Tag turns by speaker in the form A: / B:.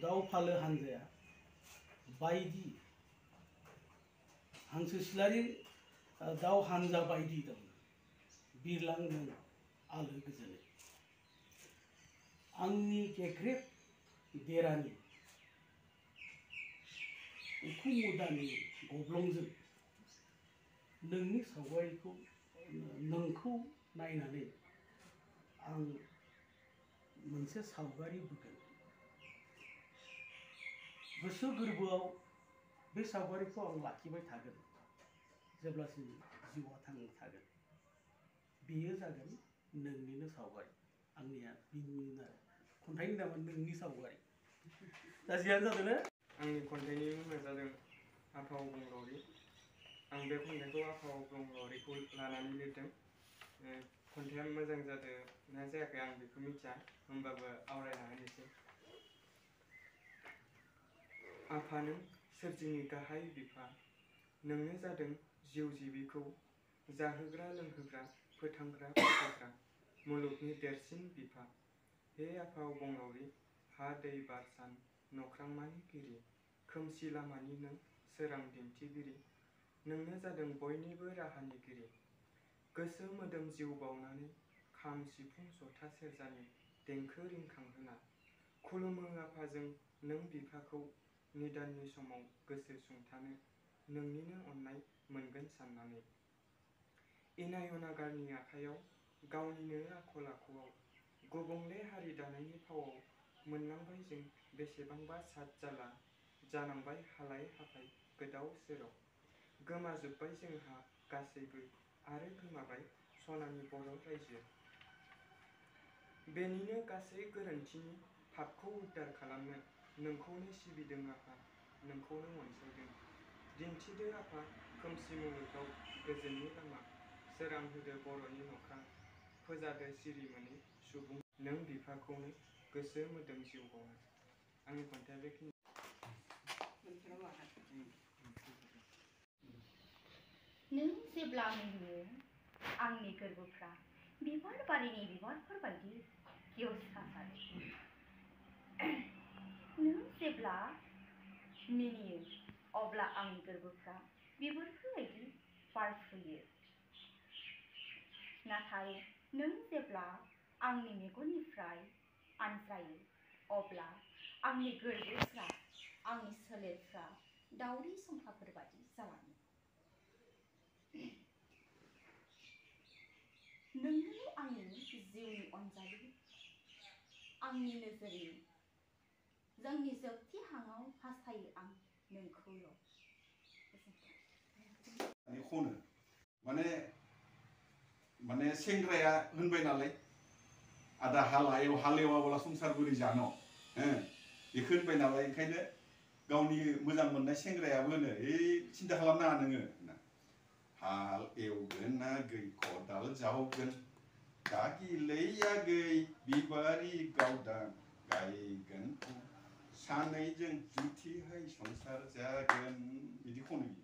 A: दाउ फालो हान्जाया बायदि हांसो सिलारि दाउ हान्जा बायदि दं बिरलांदों आलो गोजोनै आंनि गेग्रेब देरानि उखुम मुदानि गब्लंजों नोंनि सावगारिखौ नोंखौ नायनानै आं मोनसे सावगारि बोगोन गोसो गोरबोआव बे सावगारिखौ आं लाखिबाय थागोन जेब्लासिम जिउआ थांना थागोन बेयो जागोन नोंनिनो सावगारि आंनिया बिनिनो आरो खन्थाइनि नामा नोंनि सावगारि दा जियानो जादों
B: आंनि खन्थाइनि मुङा जादों आफा अबंलावरि आं बे खन्थाइखौ आफा अबंलावरिखौ लानानै लिरदों खन्थाइया मोजां जादों ना जायाखै आं बेखौ मिथिया होमबाबो आवरायना होनोसै आफा नों सोरजिनि गाहाय बिफा नोंनो जादों जिउ जिबिखौ जाहोग्रा लोंहोग्रा फोथांग्रा फोथायग्रा मुलुगनि देरसिन बिफा हे आफा अबंलावरि हा दै बार सान नख्रांमानि गिरि खोमसि लामानि नों सोरां दिन्थिगिरि नोंनो जादों बयनिबो राहानिगिरि गोसो मोदोम जिउ बावनानै खाम सिफुं जथा सेरजानि देंखो रिंखांहोना खुलुमो आफाजों नों बिफाखौ निदाननि समाव गोसो सुंथानो नोंनिनो अननाय मोनगोन साननानै इनाय अनागारनि आखायाव गावनिनो आखल आखुआव गुबुंले हारि दानायनि फावआव मोननांबाय जों बेसेबांबा साद जाला जानांबाय हालाय हाफाय गोदाव सोराव गोमाजोब्बाय जोंहा गासैबो आरो गोमाबाय सनानि बर' रायजो बेनिनो गासै गोरोन्थिनि पापखौ उद्धार खालामनो नोंखौनो सिबिदों आफा नोंखौनो अनसायदों दिन्थिदो आफा खोमसि मुलुगाव गोजोननि लामा सोरां होदो बर'नि नख्रां फोजादो सिरि मोनै सुबुं नों बिफाखौनो गोसो मोदोम जिउ बावनो आंनि खन्थाइया बेखिनि
C: नों जेब्ला नुयो आंनि गोरबोफ्रा बिबार बारिनि बिबारफोर बायदि गेवस्रासारो नों जेब्ला मिनियो अब्ला आंनि गोरबोफ्रा बिबारफोर बायदि बारफुयो नाथाय नों जेब्ला आंनि मेगननिफ्राय आनज्रायो अब्ला आंनि गोरबोफ्रा आंनि सोलेरफ्रा दावदै संखाफोर बायदि जालाङो नोंनो आंनि जिउनि अनजालि आंनि नोजोरनि जोंनि जोबथि हाङाव हास्थायो आं नोंखौल'
D: खनो माने सेंग्राया होनबाय नालाय आदा हालेवाब्ला संसार बोरै जानो बेखौ होनबाय नालाय ओंखायनो गावनि मोजां मोननाय सेंग्रायाबो होनो सिन्था खालामनाङा नोङो हाल एवगोन ना गै खदाल जावगोन गागिलै आगै बिबारि गावदां गायगोन सानैजों जुथिहाय संसार जागोन बिदि खनो